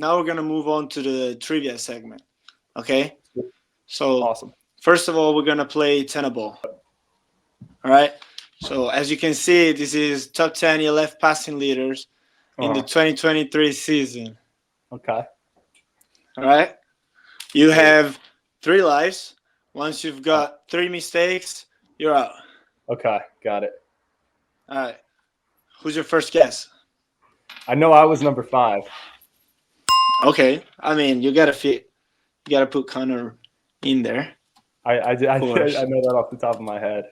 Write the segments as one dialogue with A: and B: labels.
A: now we're gonna move on to the trivia segment. Okay. So
B: Awesome.
A: first of all, we're gonna play Tenable. All right. So as you can see, this is top 10 elect passing leaders in the 2023 season.
B: Okay.
A: All right. You have 3 lives. Once you've got 3 mistakes, you're out.
B: Okay, got it.
A: All right. Who's your first guess?
B: I know I was number 5.
A: Okay. I mean, you gotta put Conor in there.
B: I know that off the top of my head.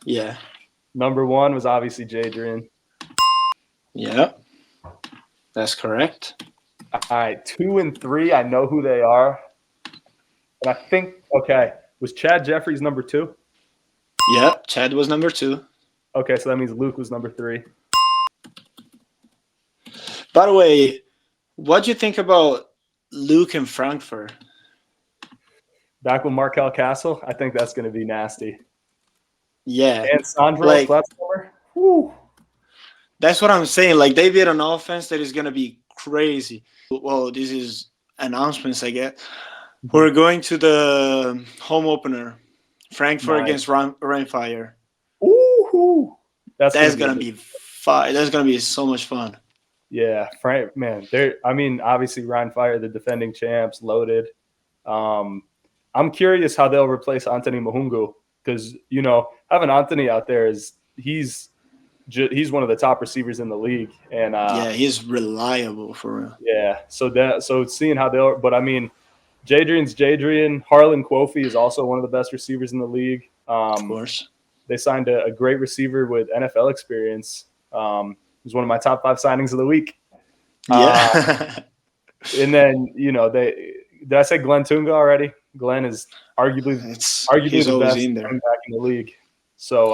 A: Yeah.
B: Number 1 was obviously Jadrian.
A: Yeah. That's correct.
B: All right, 2 and 3, I know who they are. And I think, was Chad Jeffries number 2?
A: Yep, Chad was number 2.
B: Okay, so that means Luke was number 3.
A: By the way, what do you think about Luke and Frankfurt?
B: Back with Markel Castle, I think that's going to be nasty.
A: Yeah.
B: And Sandro Platzmiller. Whew.
A: That's what I'm saying. Like, they build an offense that is going to be crazy. Well, this is announcements, I guess. We're going to the home opener, Frankfurt against Rheinfire.
B: Ooh, that's
A: going to be fun. That's going to be so much fun.
B: Yeah, Frank, man. Obviously Rheinfire, the defending champs, loaded. I'm curious how they'll replace Anthony Mahungu because having Anthony out there he's one of the top receivers in the league, and
A: he's reliable for real.
B: Yeah, so seeing how they'll, but I mean, Jadrian's Jadrian. Harlan Kofi is also one of the best receivers in the league.
A: Of course,
B: they signed a great receiver with NFL experience. It was one of my top 5 signings of the week.
A: Yeah,
B: and then did I say Glenn Tunga already? Glenn is arguably the best running back in the league. So,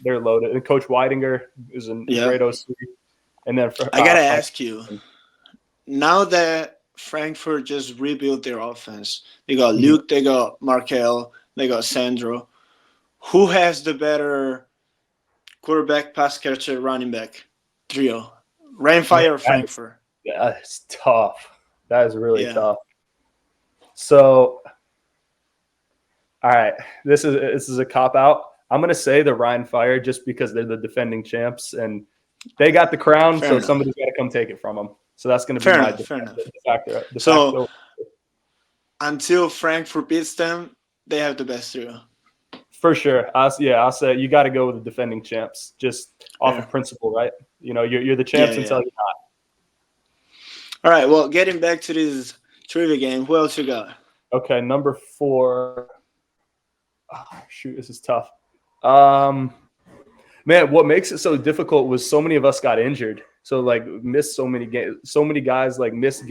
B: they're loaded. And Coach Weidinger is a great OC. And then
A: I got to ask you, now that Frankfurt just rebuilt their offense, they got Luke, they got Markel, they got Sandro. Who has the better quarterback, pass catcher, running back trio? Rheinfire or Frankfurt?
B: Yeah, it's tough. That is really tough. So, all right, this is a cop-out. I'm going to say the Rheinfire just because they're the defending champs and they got the crown, so somebody's got to come take it from them. So that's going to be my factor.
A: So until Frankfurt beats them, they have the best trio.
B: For sure. I'll say you got to go with the defending champs just off of principle, right? You're the champs until you're not.
A: All right, well, getting back to this trivia game, who else you got?
B: Okay, number 4. Oh, shoot, this is tough. Man, what makes it so difficult was so many of us got injured. So missed so many games. So many guys missed.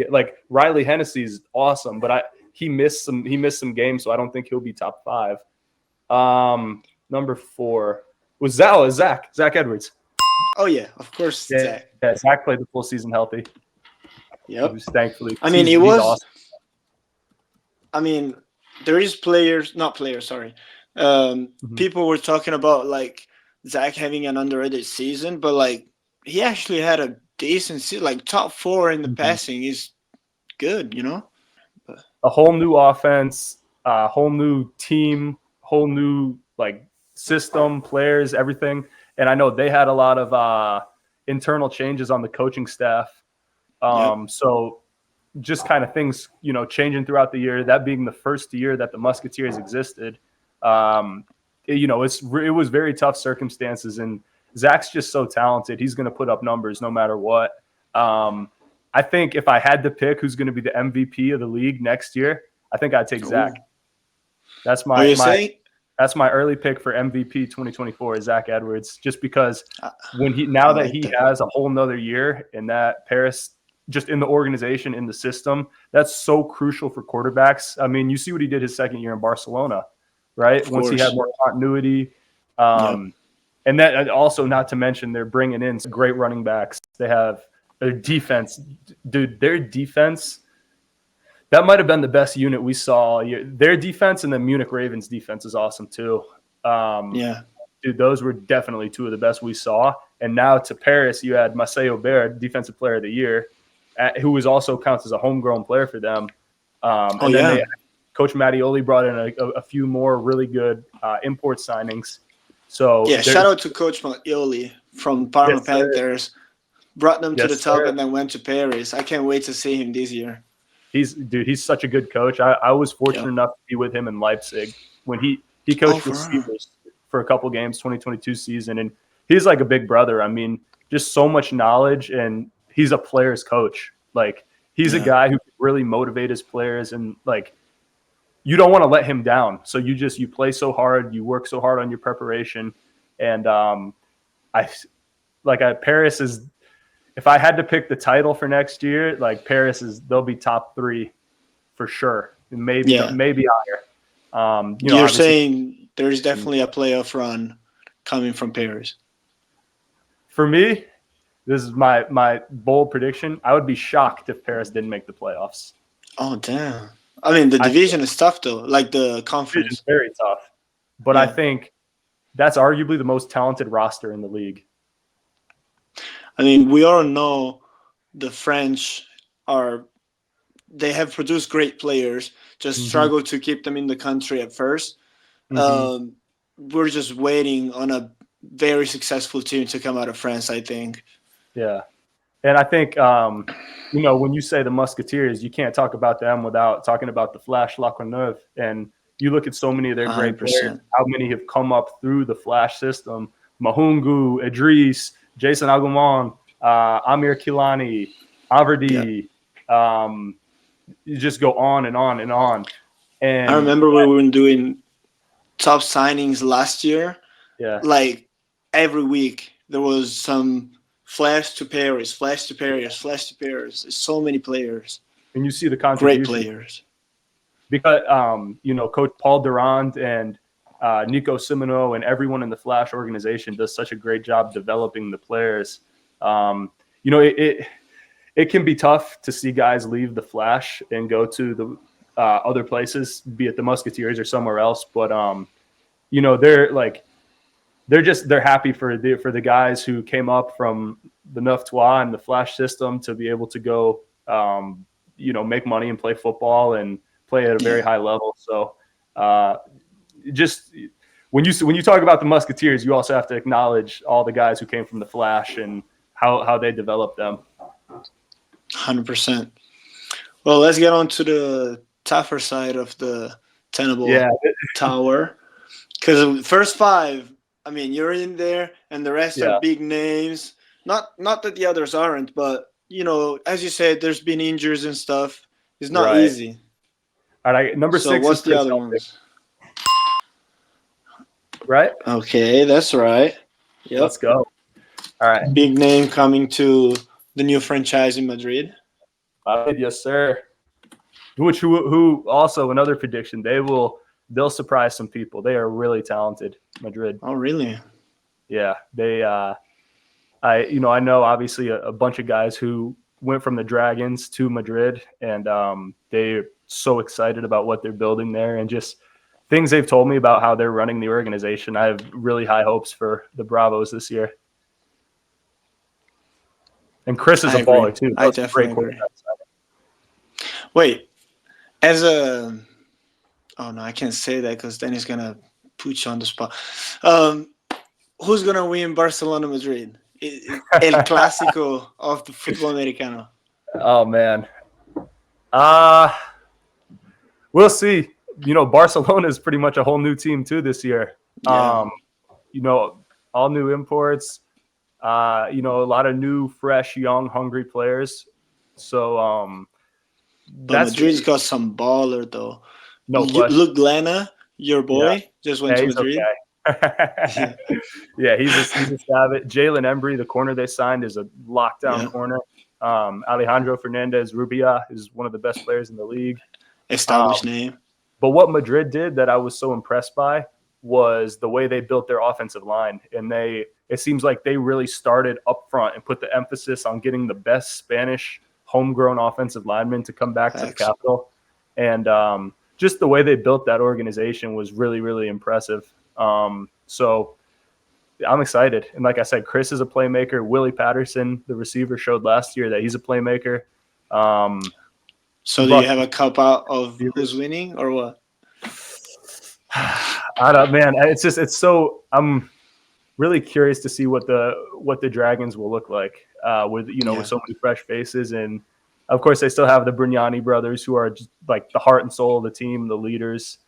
B: Riley Hennessy's awesome, but he missed some games, so I don't think he'll be top 5. Number 4 was Zach Edwards.
A: Oh yeah, of course. Zach.
B: Yeah, Zach played the full season healthy.
A: Yep.
B: Thankfully.
A: I mean, he's awesome. I mean, there is people were talking about Zach having an underrated season, but he actually had a decent season, top 4 in the passing is good,
B: But a whole new offense, a whole new team, whole new system, players, everything. And I know they had a lot of internal changes on the coaching staff. So just kind of things, changing throughout the year, that being the first year that the Musketeers existed. It was very tough circumstances, and Zach's just so talented. He's going to put up numbers no matter what. I think if I had to pick who's going to be the MVP of the league next year, I think I'd take Zach. That's my early pick for MVP 2024 is Zach Edwards, just because that he has a whole nother year in that Paris, just in the organization, in the system, that's so crucial for quarterbacks. I mean, you see what he did his second year in Barcelona, right? Once he had more continuity. And that also, not to mention, they're bringing in some great running backs. They have their defense. Dude, their defense, that might have been the best unit we saw. Their defense and the Munich Ravens defense is awesome too. Dude, those were definitely 2 of the best we saw. And now to Paris, you had Maceo Baird, Defensive Player of the Year. who was also counts as a homegrown player for them. And then Coach Mattioli brought in a few more really good import signings. So
A: yeah, shout out to Coach Mattioli from Parma Panthers. Brought them to the top and then went to Paris. I can't wait to see him this year.
B: He's such a good coach. I was fortunate enough to be with him in Leipzig when he coached the Steelers for a couple games, 2022 season, and he's like a big brother. I mean, just so much knowledge, and he's a player's coach. Like, he's a guy who can really motivate his players, and like, you don't want to let him down. So you play so hard, you work so hard on your preparation, and Paris is. If I had to pick the title for next year, like they'll be top 3 for sure, maybe higher.
A: You're saying there's definitely a playoff run coming from Paris.
B: For me, this is my bold prediction. I would be shocked if Paris didn't make the playoffs.
A: Oh damn! I mean, the division is tough though. Like the conference
B: is very tough, but I think that's arguably the most talented roster in the league.
A: I mean, we all know the French they have produced great players, just struggle to keep them in the country at first. We're just waiting on a very successful team to come out of France, I think.
B: Yeah. And I think, when you say the Musketeers, you can't talk about them without talking about the Flash Lacroix. And you look at so many of their great
A: 100%.
B: players, how many have come up through the Flash system. Mahungu, Idris, Jason Agumon, Amir Kilani, Averdi. You just go on and on and on. And
A: I remember when we were doing top signings last year.
B: Yeah.
A: Like every week there was some flash to Paris, flash to Paris, flash to Paris. There's so many players.
B: And you see the contribution.
A: Great players.
B: Because, Coach Paul Durand and Nico Simoneau and everyone in the Flash organization does such a great job developing the players. It can be tough to see guys leave the Flash and go to the other places, be it the Musketeers or somewhere else. But they're happy for the guys who came up from the Neuf Trois and the Flash system to be able to go, make money and play football and play at a very high level. So just when you talk about the Musketeers, you also have to acknowledge all the guys who came from the Flash and how they developed them.
A: 100%. Well, let's get on to the tougher side of the Tenable Tower. Because first 5, I mean, you're in there, and the rest are big names. Not that the others aren't, but, as you said, there's been injuries and stuff. It's not easy.
B: All right, number 6
A: So what's
B: is
A: the other ones?
B: Right?
A: Okay, that's right. Yep.
B: Let's go. All right.
A: Big name coming to the new franchise in Madrid.
B: Yes, sir. Who also another prediction, they'll surprise some people. They are really talented, Madrid.
A: Oh, really?
B: Yeah, they. I know obviously a bunch of guys who went from the Dragons to Madrid, and they're so excited about what they're building there, and just things they've told me about how they're running the organization. I have really high hopes for the Bravos this year. And Chris is a baller too.
A: I definitely agree. Wait, oh no, I can't say that because then he's gonna put you on the spot. Who's gonna win Barcelona Madrid? El Clásico of the football Americano.
B: Oh man, we'll see. Barcelona is pretty much a whole new team too this year.
A: Yeah.
B: All new imports. A lot of new, fresh, young, hungry players. So,
A: but Madrid's got some baller though.
B: No question.
A: Luke Glena, your boy, just went to Madrid.
B: Okay. Yeah, he's a savage. Jalen Embry, the corner they signed, is a lockdown corner. Alejandro Fernandez Rubia is one of the best players in the league.
A: Established name.
B: But what Madrid did that I was so impressed by was the way they built their offensive line. And it seems like they really started up front and put the emphasis on getting the best Spanish homegrown offensive linemen to come back to the capital. And just the way they built that organization was really, really impressive. So I'm excited. And like I said, Chris is a playmaker. Willie Patterson, the receiver, showed last year that he's a playmaker.
A: So do
B: but
A: you have a cop out of who's winning or what?
B: I don't, man. It's so. I'm really curious to see what the Dragons will look like with with so many fresh faces, and of course they still have the Brignani brothers who are just like the heart and soul of the team, the leaders.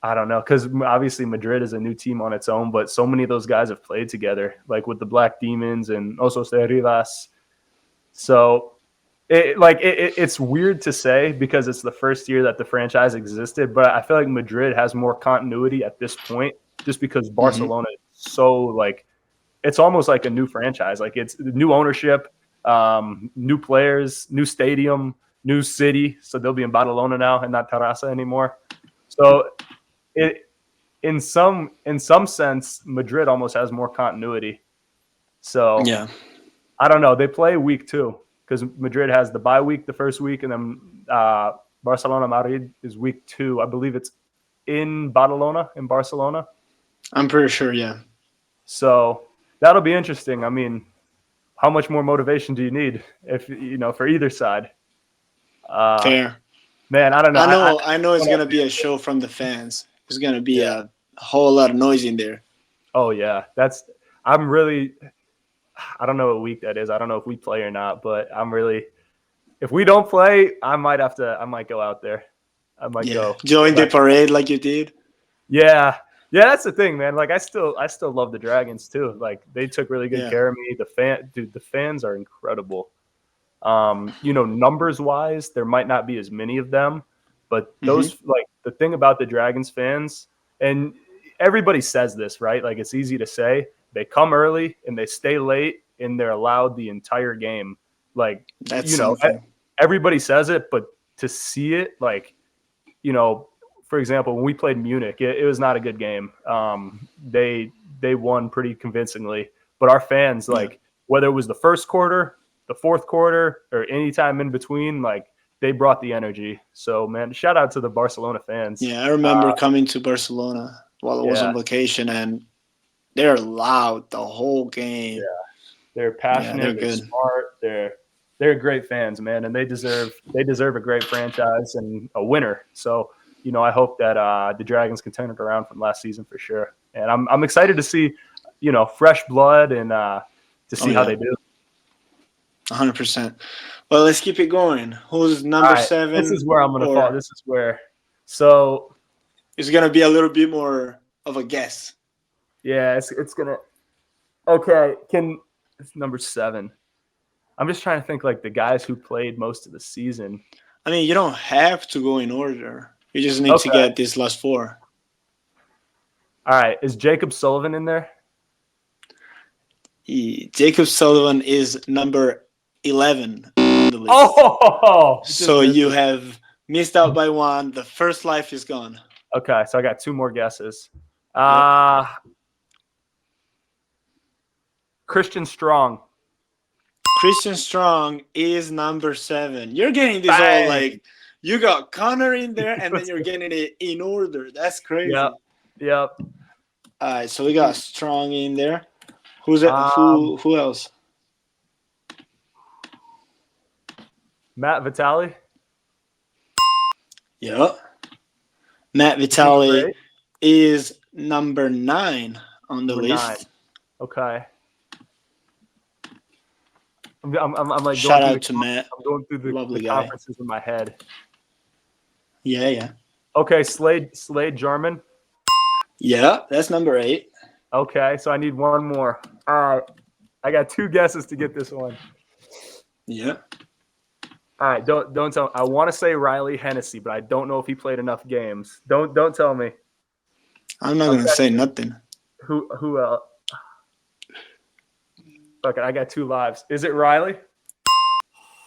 B: I don't know, because obviously Madrid is a new team on its own, but so many of those guys have played together, like with the Black Demons and also Rivas. So it's weird to say because it's the first year that the franchise existed, but I feel like Madrid has more continuity at this point just because Barcelona is so like it's almost like a new franchise. Like it's new ownership, new players, new stadium, new city. So they'll be in Barcelona now and not Terrassa anymore. So it in some sense, Madrid almost has more continuity. So
A: Yeah.
B: I don't know. They play week 2 because Madrid has the bye week the first week, and then Barcelona Madrid is week 2. I believe it's in Barcelona.
A: I'm pretty sure, yeah.
B: So that'll be interesting. I mean, how much more motivation do you need if for either side?
A: Fair.
B: Man, I don't know.
A: I know it's gonna be a show from the fans. There's gonna be a whole lot of noise in there.
B: Oh yeah, I don't know what week that is. I don't know if we play or not, but if we don't play, I might go out there. I might go
A: join the parade like you did.
B: Yeah, that's the thing, man. Like I still love the Dragons too. Like they took really good care of me. The fans are incredible. Numbers wise, there might not be as many of them, but those like the thing about the Dragons fans, and everybody says this, right? Like it's easy to say. They come early and they stay late and they're allowed the entire game. Like
A: that's something.
B: Everybody says it, but to see it, like, for example, when we played Munich, it was not a good game. They won pretty convincingly, but our fans, like, whether it was the first quarter, the fourth quarter, or any time in between, like, they brought the energy. So, man, shout out to the Barcelona fans.
A: Yeah, I remember coming to Barcelona while I was on vacation, and they're loud the whole game.
B: Yeah, they're passionate. They're smart. They're great fans, man, and they deserve a great franchise and a winner. So, I hope that the Dragons can turn it around from last season for sure. And I'm excited to see, fresh blood and to see how they do.
A: 100%. Well, let's keep it going. Who's number 7?
B: This is where I'm going to fall. This is where. So
A: it's going to be a little bit more of a guess.
B: Yeah, it's going to. Okay, it's number 7. I'm just trying to think like the guys who played most of the season.
A: I mean, you don't have to go in order. You just need to get these last 4.
B: All right. Is Jacob Sullivan in there?
A: Jacob Sullivan is number 11 on the list.
B: Oh!
A: So you have missed out by 1. The first life is gone.
B: Okay, so I got 2 more guesses. Christian Strong.
A: Christian Strong is number 7. You're getting this all like you got Conor in there, and then you're getting it in order. That's crazy.
B: Yep.
A: All right, so we got Strong in there. Who's it? Who else?
B: Matt Vitale.
A: Yeah. Matt Vitale is number 9 on the list.
B: 9. Okay. I'm like
A: shout out to Matt.
B: I'm going through the conferences in my head.
A: Yeah.
B: Okay, Slade German.
A: Yeah, that's number 8.
B: Okay, so I need 1 more. I got 2 guesses to get this one.
A: Yeah.
B: All right, don't tell me. I want to say Riley Hennessy, but I don't know if he played enough games. Don't tell me.
A: I'm not gonna say nothing.
B: Who else? Okay, I got 2 lives. Is it Riley?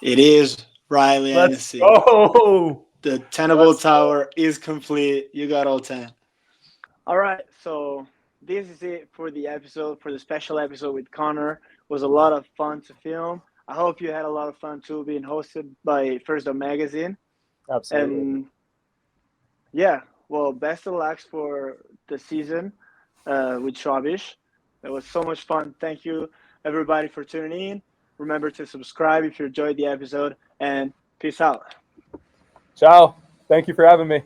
A: It is Riley Hennessy.
B: Oh,
A: the Tenable Tower is complete. You got all 10. All right, so this is it for the episode, for the special episode with Conor. It was a lot of fun to film. I hope you had a lot of fun too, being hosted by First Down Magazine.
B: Absolutely.
A: And yeah, well, best of luck for the season with Schwabish. It was so much fun. Thank you, everybody, for tuning in. Remember to subscribe if you enjoyed the episode, and peace out.
B: Ciao. Thank you for having me.